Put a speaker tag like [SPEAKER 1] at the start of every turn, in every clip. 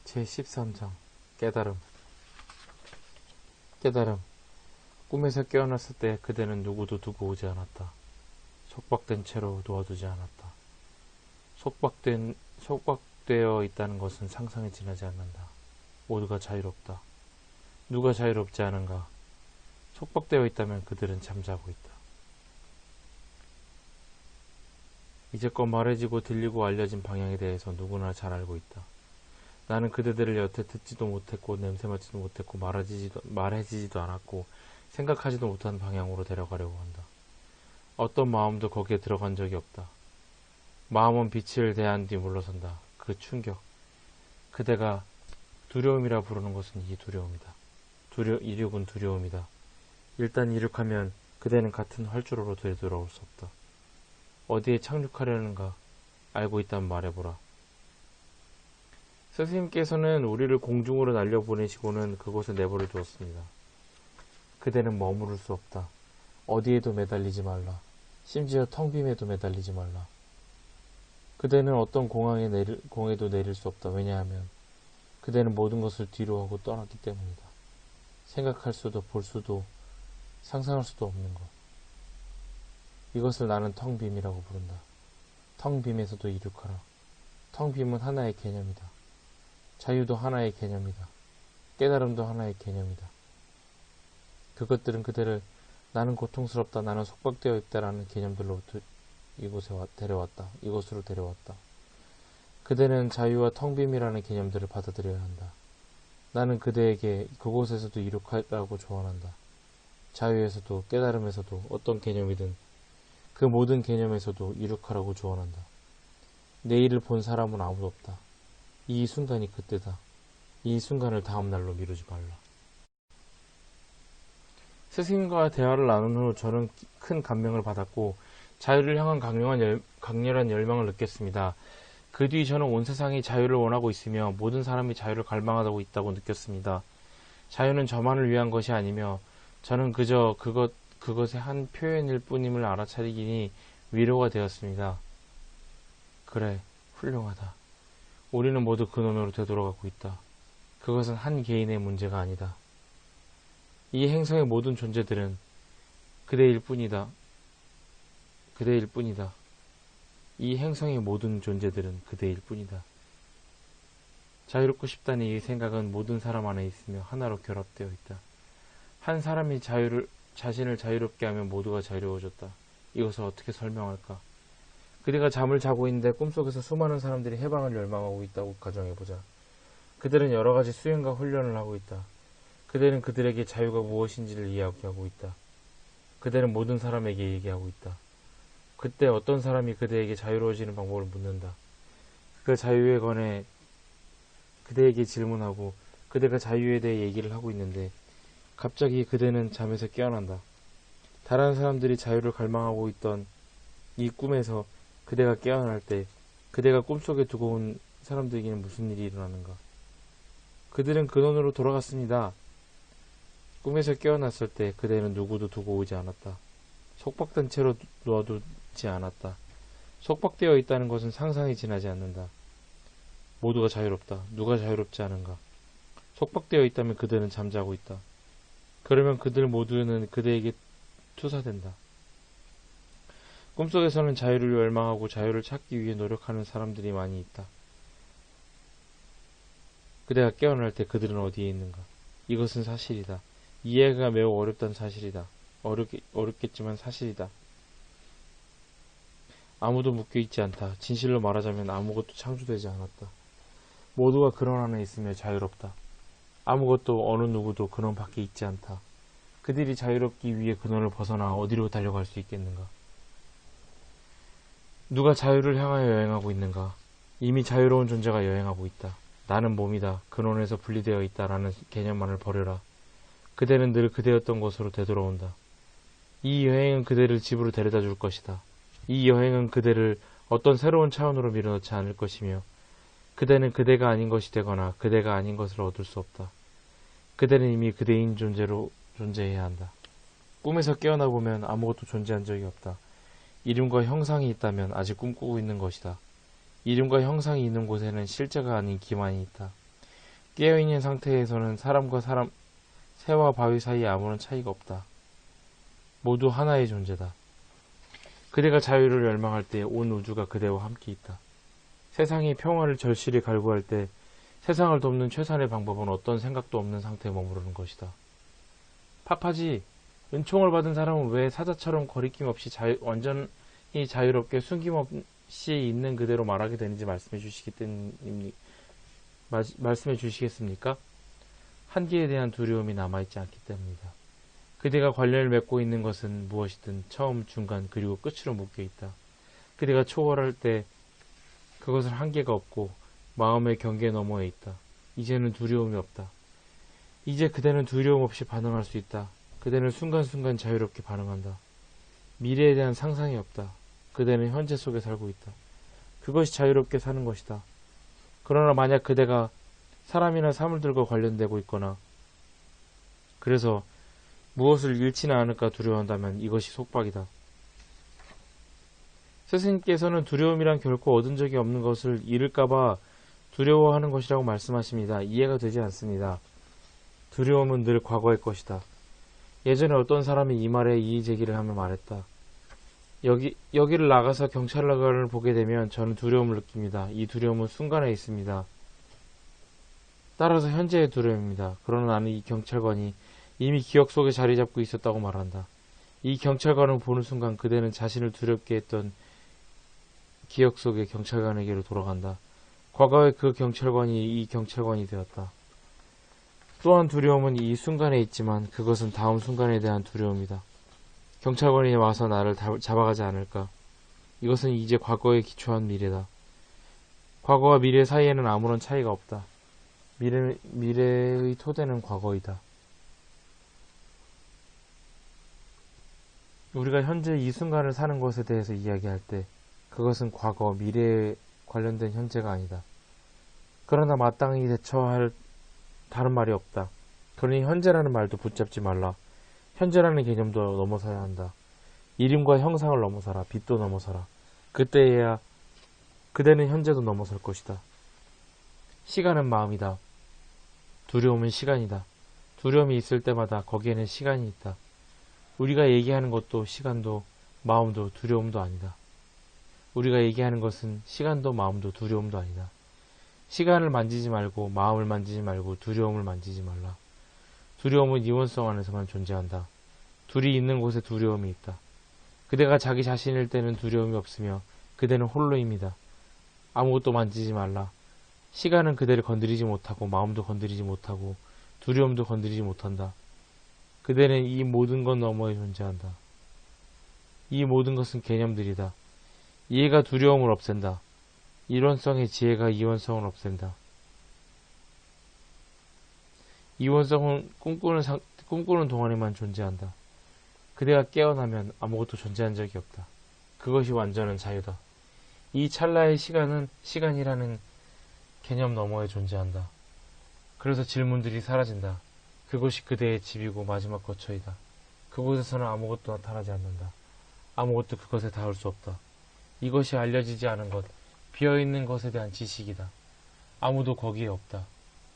[SPEAKER 1] 제13장 깨달음. 꿈에서 깨어났을 때 그대는 누구도 두고 오지 않았다. 속박된 채로 놓아두지 않았다. 속박되어 있다는 것은 상상에 지나지 않는다. 모두가 자유롭다. 누가 자유롭지 않은가? 속박되어 있다면 그들은 잠자고 있다. 이제껏 말해지고 들리고 알려진 방향에 대해서 누구나 잘 알고 있다. 나는 그대들을 여태 듣지도 못했고 냄새 맡지도 못했고 말해지지도 않았고 생각하지도 못한 방향으로 데려가려고 한다. 어떤 마음도 거기에 들어간 적이 없다. 마음은 빛을 대한 뒤 물러선다. 그 충격. 그대가 두려움이라 부르는 것은 이 두려움이다. 이륙은 두려움이다. 일단 이륙하면 그대는 같은 활주로로 되돌아올 수 없다. 어디에 착륙하려는가 알고 있다면 말해보라. 스승님께서는 우리를 공중으로 날려보내시고는 그곳에 내버려 두었습니다. 그대는 머무를 수 없다. 어디에도 매달리지 말라. 심지어 텅 빔에도 매달리지 말라. 그대는 어떤 공에도 내릴 수 없다. 왜냐하면 그대는 모든 것을 뒤로하고 떠났기 때문이다. 생각할 수도 볼 수도 상상할 수도 없는 것. 이것을 나는 텅 빔이라고 부른다. 텅 빔에서도 이륙하라. 텅 빔은 하나의 개념이다. 자유도 하나의 개념이다. 깨달음도 하나의 개념이다. 그것들은 그대를 나는 고통스럽다, 나는 속박되어 있다라는 개념들로 이곳으로 데려왔다. 그대는 자유와 텅빔이라는 개념들을 받아들여야 한다. 나는 그대에게 그곳에서도 이룩하라고 조언한다. 자유에서도 깨달음에서도 어떤 개념이든 그 모든 개념에서도 이룩하라고 조언한다. 내일을 본 사람은 아무도 없다. 이 순간이 그때다. 이 순간을 다음 날로 미루지 말라. 스승님과 대화를 나눈 후 저는 큰 감명을 받았고 자유를 향한 강렬한 열망을 느꼈습니다. 그 뒤 저는 온 세상이 자유를 원하고 있으며 모든 사람이 자유를 갈망하고 있다고 느꼈습니다. 자유는 저만을 위한 것이 아니며 저는 그저 그것의 한 표현일 뿐임을 알아차리기니 위로가 되었습니다. 그래, 훌륭하다. 우리는 모두 근원으로 되돌아가고 있다. 그것은 한 개인의 문제가 아니다. 이 행성의 모든 존재들은 그대일 뿐이다. 이 행성의 모든 존재들은 그대일 뿐이다. 자유롭고 싶다는 이 생각은 모든 사람 안에 있으며 하나로 결합되어 있다. 한 사람이 자신을 자유롭게 하면 모두가 자유로워졌다. 이것을 어떻게 설명할까? 그대가 잠을 자고 있는데 꿈속에서 수많은 사람들이 해방을 열망하고 있다고 가정해보자. 그들은 여러가지 수행과 훈련을 하고 있다. 그대는 그들에게 자유가 무엇인지를 이야기하고 있다. 그대는 모든 사람에게 얘기하고 있다. 그때 어떤 사람이 그대에게 자유로워지는 방법을 묻는다. 그 자유에 관해 그대에게 질문하고 그대가 자유에 대해 얘기를 하고 있는데 갑자기 그대는 잠에서 깨어난다. 다른 사람들이 자유를 갈망하고 있던 이 꿈에서 그대가 깨어날 때 그대가 꿈속에 두고 온 사람들에게는 무슨 일이 일어나는가? 그들은 근원으로 돌아갔습니다. 꿈에서 깨어났을 때 그대는 누구도 두고 오지 않았다. 속박된 채로 놓아두지 않았다. 속박되어 있다는 것은 상상이 지나지 않는다. 모두가 자유롭다. 누가 자유롭지 않은가? 속박되어 있다면 그들은 잠자고 있다. 그러면 그들 모두는 그대에게 투사된다. 꿈속에서는 자유를 열망하고 자유를 찾기 위해 노력하는 사람들이 많이 있다. 그대가 깨어날 때 그들은 어디에 있는가? 이것은 사실이다. 이해가 매우 어렵다는 사실이다. 어렵겠지만 사실이다. 아무도 묶여있지 않다. 진실로 말하자면 아무것도 창조되지 않았다. 모두가 근원 안에 있으며 자유롭다. 아무것도 어느 누구도 근원 밖에 있지 않다. 그들이 자유롭기 위해 근원을 벗어나 어디로 달려갈 수 있겠는가? 누가 자유를 향하여 여행하고 있는가? 이미 자유로운 존재가 여행하고 있다. 나는 몸이다. 근원에서 분리되어 있다라는 개념만을 버려라. 그대는 늘 그대였던 곳으로 되돌아온다. 이 여행은 그대를 집으로 데려다 줄 것이다. 이 여행은 그대를 어떤 새로운 차원으로 밀어넣지 않을 것이며 그대는 그대가 아닌 것이 되거나 그대가 아닌 것을 얻을 수 없다. 그대는 이미 그대인 존재로 존재해야 한다. 꿈에서 깨어나 보면 아무것도 존재한 적이 없다. 이름과 형상이 있다면 아직 꿈꾸고 있는 것이다. 이름과 형상이 있는 곳에는 실제가 아닌 기만이 있다. 깨어있는 상태에서는 사람과 사람, 새와 바위 사이에 아무런 차이가 없다. 모두 하나의 존재다. 그대가 자유를 열망할 때 온 우주가 그대와 함께 있다. 세상이 평화를 절실히 갈구할 때 세상을 돕는 최선의 방법은 어떤 생각도 없는 상태에 머무르는 것이다. 파파지, 은총을 받은 사람은 왜 사자처럼 거리낌 없이 완전히 자유롭게 숨김없이 있는 그대로 말하게 되는지 말씀해 주시겠습니까? 한계에 대한 두려움이 남아있지 않기 때문이다. 그대가 관련을 맺고 있는 것은 무엇이든 처음, 중간, 그리고 끝으로 묶여있다. 그대가 초월할 때 그것은 한계가 없고 마음의 경계 너머에 있다. 이제는 두려움이 없다. 이제 그대는 두려움 없이 반응할 수 있다. 그대는 순간순간 자유롭게 반응한다. 미래에 대한 상상이 없다. 그대는 현재 속에 살고 있다. 그것이 자유롭게 사는 것이다. 그러나 만약 그대가 사람이나 사물들과 관련되고 있거나 그래서 무엇을 잃지는 않을까 두려워한다면 이것이 속박이다. 스승님께서는 두려움이란 결코 얻은 적이 없는 것을 잃을까봐 두려워하는 것이라고 말씀하십니다. 이해가 되지 않습니다. 두려움은 늘 과거의 것이다. 예전에 어떤 사람이 이 말에 이의제기를 하며 말했다. 여기를 나가서 경찰관을 보게 되면 저는 두려움을 느낍니다. 이 두려움은 순간에 있습니다. 따라서 현재의 두려움입니다. 그러나 나는 이 경찰관이 이미 기억 속에 자리 잡고 있었다고 말한다. 이 경찰관을 보는 순간 그대는 자신을 두렵게 했던 기억 속의 경찰관에게로 돌아간다. 과거의 그 경찰관이 이 경찰관이 되었다. 또한 두려움은 이 순간에 있지만 그것은 다음 순간에 대한 두려움이다. 경찰관이 와서 나를 잡아가지 않을까. 이것은 이제 과거에 기초한 미래다. 과거와 미래 사이에는 아무런 차이가 없다. 미래의 토대는 과거이다. 우리가 현재 이 순간을 사는 것에 대해서 이야기할 때 그것은 과거, 미래에 관련된 현재가 아니다. 그러나 마땅히 대처할 다른 말이 없다. 그러니 현재라는 말도 붙잡지 말라. 현재라는 개념도 넘어서야 한다. 이름과 형상을 넘어서라. 빛도 넘어서라. 그때에야 그대는 현재도 넘어설 것이다. 시간은 마음이다. 두려움은 시간이다. 두려움이 있을 때마다 거기에는 시간이 있다. 우리가 얘기하는 것도 시간도 마음도 두려움도 아니다. 우리가 얘기하는 것은 시간도 마음도 두려움도 아니다. 시간을 만지지 말고 마음을 만지지 말고 두려움을 만지지 말라. 두려움은 이원성 안에서만 존재한다. 둘이 있는 곳에 두려움이 있다. 그대가 자기 자신일 때는 두려움이 없으며 그대는 홀로입니다. 아무것도 만지지 말라. 시간은 그대를 건드리지 못하고 마음도 건드리지 못하고 두려움도 건드리지 못한다. 그대는 이 모든 것 너머에 존재한다. 이 모든 것은 개념들이다. 이해가 두려움을 없앤다. 이론성의 지혜가 이원성을 없앤다. 이원성은 꿈꾸는 동안에만 존재한다. 그대가 깨어나면 아무것도 존재한 적이 없다. 그것이 완전한 자유다. 이 찰나의 시간은 시간이라는 개념 너머에 존재한다. 그래서 질문들이 사라진다. 그것이 그대의 집이고 마지막 거처이다. 그곳에서는 아무것도 나타나지 않는다. 아무것도 그것에 닿을 수 없다. 이것이 알려지지 않은 것, 비어있는 것에 대한 지식이다. 아무도 거기에 없다.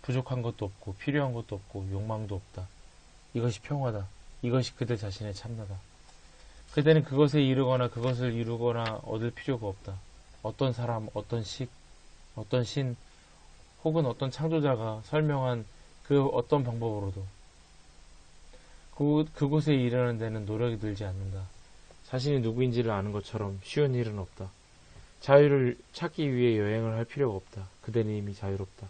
[SPEAKER 1] 부족한 것도 없고 필요한 것도 없고 욕망도 없다. 이것이 평화다. 이것이 그대 자신의 참나다. 그대는 그것에 이르거나 그것을 이루거나 얻을 필요가 없다. 어떤 사람, 어떤 식, 어떤 신, 혹은 어떤 창조자가 설명한 그 어떤 방법으로도 그곳에 이르는 데는 노력이 들지 않는다. 자신이 누구인지를 아는 것처럼 쉬운 일은 없다. 자유를 찾기 위해 여행을 할 필요가 없다. 그대는 이미 자유롭다.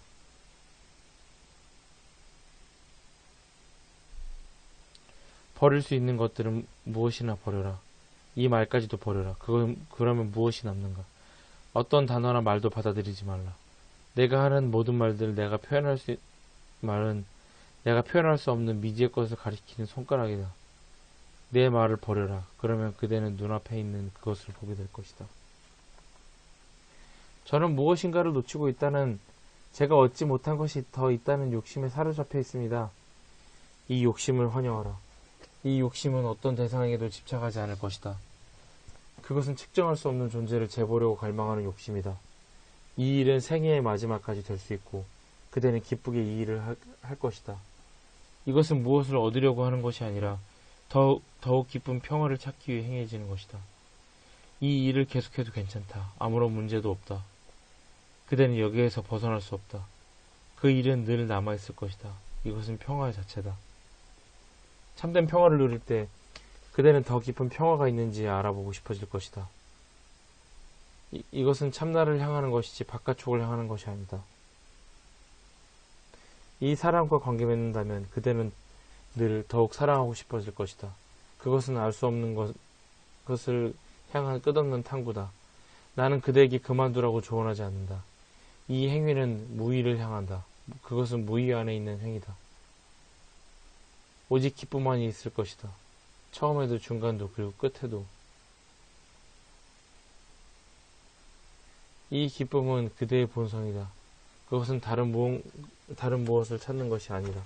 [SPEAKER 1] 버릴 수 있는 것들은 무엇이나 버려라. 이 말까지도 버려라. 그러면 무엇이 남는가? 어떤 단어나 말도 받아들이지 말라. 내가 하는 모든 말들, 내가 표현할 수 없는 미지의 것을 가리키는 손가락이다. 내 말을 버려라. 그러면 그대는 눈앞에 있는 그것을 보게 될 것이다. 저는 무엇인가를 놓치고 있다는, 제가 얻지 못한 것이 더 있다는 욕심에 사로잡혀 있습니다. 이 욕심을 환영하라. 이 욕심은 어떤 대상에게도 집착하지 않을 것이다. 그것은 측정할 수 없는 존재를 재보려고 갈망하는 욕심이다. 이 일은 생애의 마지막까지 될 수 있고 그대는 기쁘게 이 일을 할 것이다. 이것은 무엇을 얻으려고 하는 것이 아니라 더욱 기쁜 평화를 찾기 위해 행해지는 것이다. 이 일을 계속해도 괜찮다. 아무런 문제도 없다. 그대는 여기에서 벗어날 수 없다. 그 일은 늘 남아있을 것이다. 이것은 평화의 자체다. 참된 평화를 누릴 때 그대는 더 깊은 평화가 있는지 알아보고 싶어질 것이다. 이것은 참나를 향하는 것이지 바깥쪽을 향하는 것이 아니다. 이 사람과 관계 맺는다면 그대는 늘 더욱 사랑하고 싶어질 것이다. 그것은 알 수 없는 것을 향한 끝없는 탐구다. 나는 그대에게 그만두라고 조언하지 않는다. 이 행위는 무의를 향한다. 그것은 무의 안에 있는 행위다. 오직 기쁨만이 있을 것이다. 처음에도 중간도 그리고 끝에도. 이 기쁨은 그대의 본성이다. 그것은 다른 무엇을 찾는 것이 아니다.